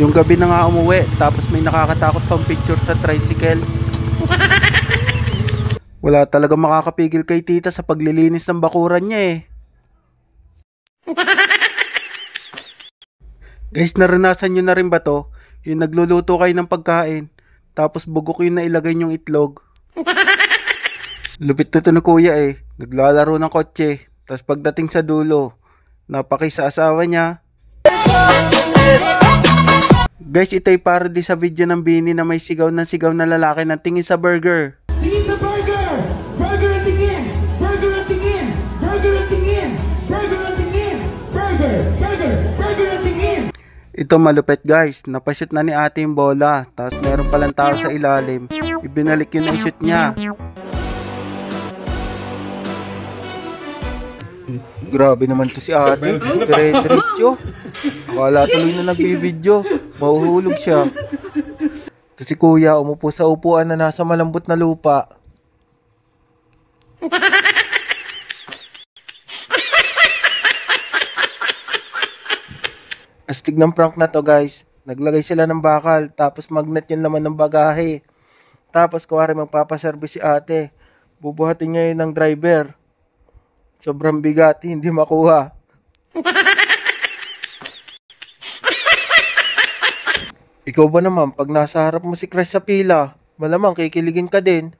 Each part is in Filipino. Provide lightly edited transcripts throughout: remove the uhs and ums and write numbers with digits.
Yung gabi na nga umuwi, tapos may nakakatakot pang picture sa tricycle. Wala talaga makakapigil kay tita sa paglilinis ng bakuran niya eh. Guys, naranasan nyo na rin ba to? Yung nagluluto kayo ng pagkain, tapos bugok yung nailagay nyong itlog. Lupit na to na kuya eh. Naglalaro ng kotse, tapos pagdating sa dulo, napaki sa asawa niya. Guys, ito ay parody sa video ng Bini na may sigaw na lalaki ng tingin sa burger. Tingin sa burger! Burger at tingin! Burger at tingin! Burger at tingin! Burger at tingin! Burger! Burger! Burger at tingin! Ito malupit guys, napashoot na ni ate yung bola, tapos meron palang tao sa ilalim. Ibinalik yun ang shoot niya. Grabe naman to si ate, dire-diretso. Akala tuloy na nagbibideo, mahuhulog siya. To si kuya, umupo sa upuan na nasa malambot na lupa. Astig ng prank na to guys. Naglagay sila ng bakal, tapos magnet yung laman ng bagahe. Tapos kuwari magpapaservice si ate, bubuhatin niya yun ng driver. Sobrang bigat, hindi makuha. Ikaw ba naman, pag nasa harap mo si Chris sa pila, malamang kikiligin ka din.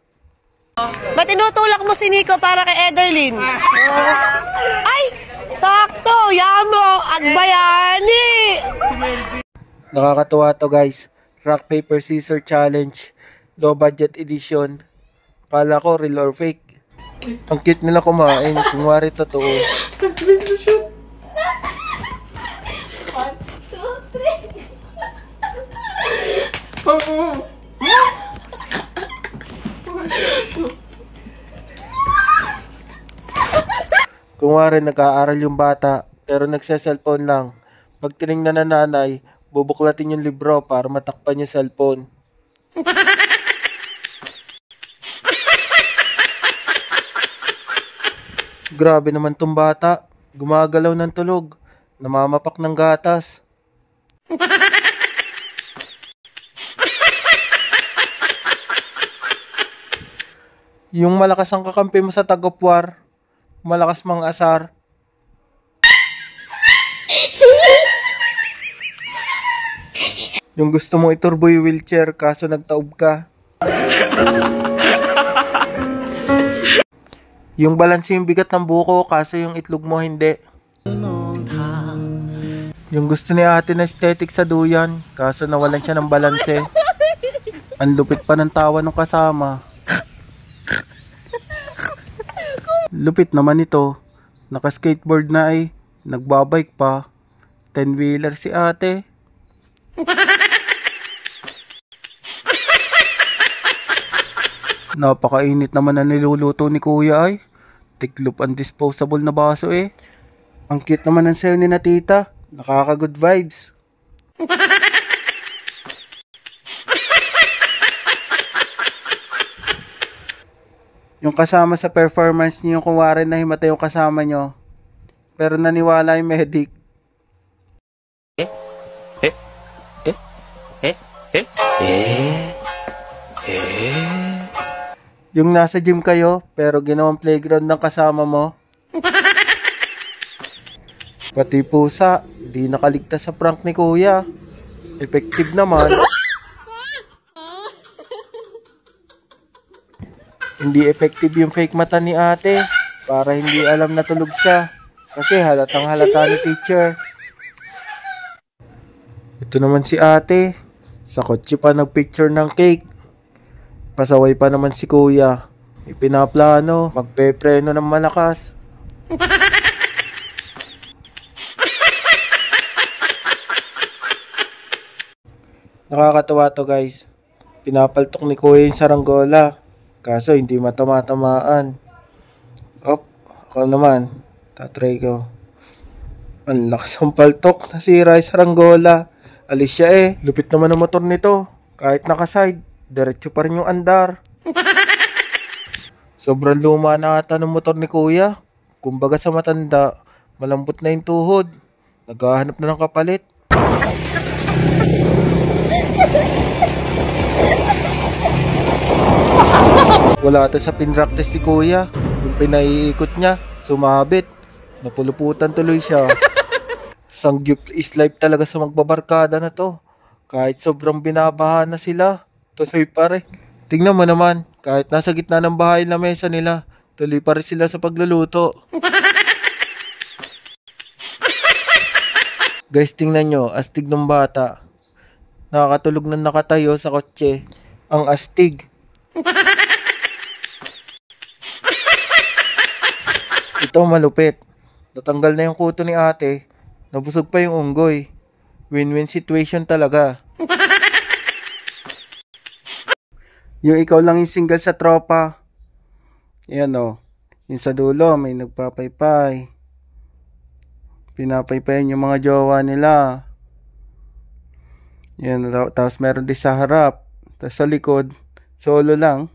Ba't tinutulak mo si Nico para kay Ederlyn? Ay! Sakto! Yamo! Agbayani! Nakakatuwa to guys. Rock, paper, scissor challenge. Low budget edition. Kala ko real or fake. Ang cute nila kumain. Kung wari totoo. Nag-miss na siya. 1, 2, 3. Kung wari nag-aaral yung bata, pero nagse-cellphone lang. Pag tinignan na nanay, bubuklatin yung libro para matakpan yung cellphone. Grabe naman tong bata. Gumagalaw ng tulog. Namamapak ng gatas. Yung malakas ang kakampi mo sa tag-of-war, malakas mang asar. Yung gusto mong iturbo yung wheelchair kaso nagtaob ka. Yung balanse yung bigat ng buko kaso yung itlog mo hindi. Yung gusto ni ate na aesthetic sa duyan kaso nawalan siya ng balanse. Ang lupit pa ng tawa ng kasama. Lupit naman ito. Naka-skateboard na ay. Nagbabike pa. 10-wheeler si ate. Napakainit naman na niluluto ni kuya ay. Tiklop ang disposable na baso eh. Ang cute naman ng sayo ni na tita. Nakaka-good vibes. Yung kasama sa performance niyo yung kuwari na himatay yung kasama nyo. Pero naniwala yung medic. Yung nasa gym kayo, pero ginawang playground ng kasama mo. Pati pusa, di nakaligtas sa prank ni kuya. Effective naman. Hindi effective yung fake mata ni ate. Para hindi alam na tulog siya. Kasi halatang halata ni teacher. Ito naman si ate. Sa kotse pa nagpicture ng cake. Pasaway pa naman si kuya. Ipinaplano, magpepreno ng malakas. Nakakatawa to guys. Pinapaltok ni kuya yung saranggola. Kaso hindi matama-tamaan. Op, ako naman. Tatry ko. Ang lakas ng paltok. Nasira yung saranggola. Alis siya eh. Lupit naman ang motor nito. Kahit nakaside, diretso pa rin yung andar. Sobrang luma na ata ng motor ni kuya. Kumbaga sa matanda, malambot na yung tuhod. Naghahanap na ng kapalit. Wala ata sa pinractice ni kuya. Yung pinaiikot niya, sumabit. Napuluputan tuloy siya. Sangyup is life talaga sa magbabarkada na to. Kahit sobrang binabaha na sila, tuloy pa rin. Tingnan mo naman, kahit nasa gitna ng bahay na mesa nila, tuloy pa rin sila sa pagluluto. Guys, tingnan nyo, astig ng bata. Nakakatulog na nakatayo sa kotse. Ang astig. Ito malupit. Natanggal na yung kuto ni ate. Nabusog pa yung unggoy. Win-win situation talaga. Yung ikaw lang yung single sa tropa. Yan o. Yung sa dulo may nagpapaypay. Pinapaypayan yung mga jowa nila. Yan, tapos meron din sa harap. Tapos sa likod, solo lang.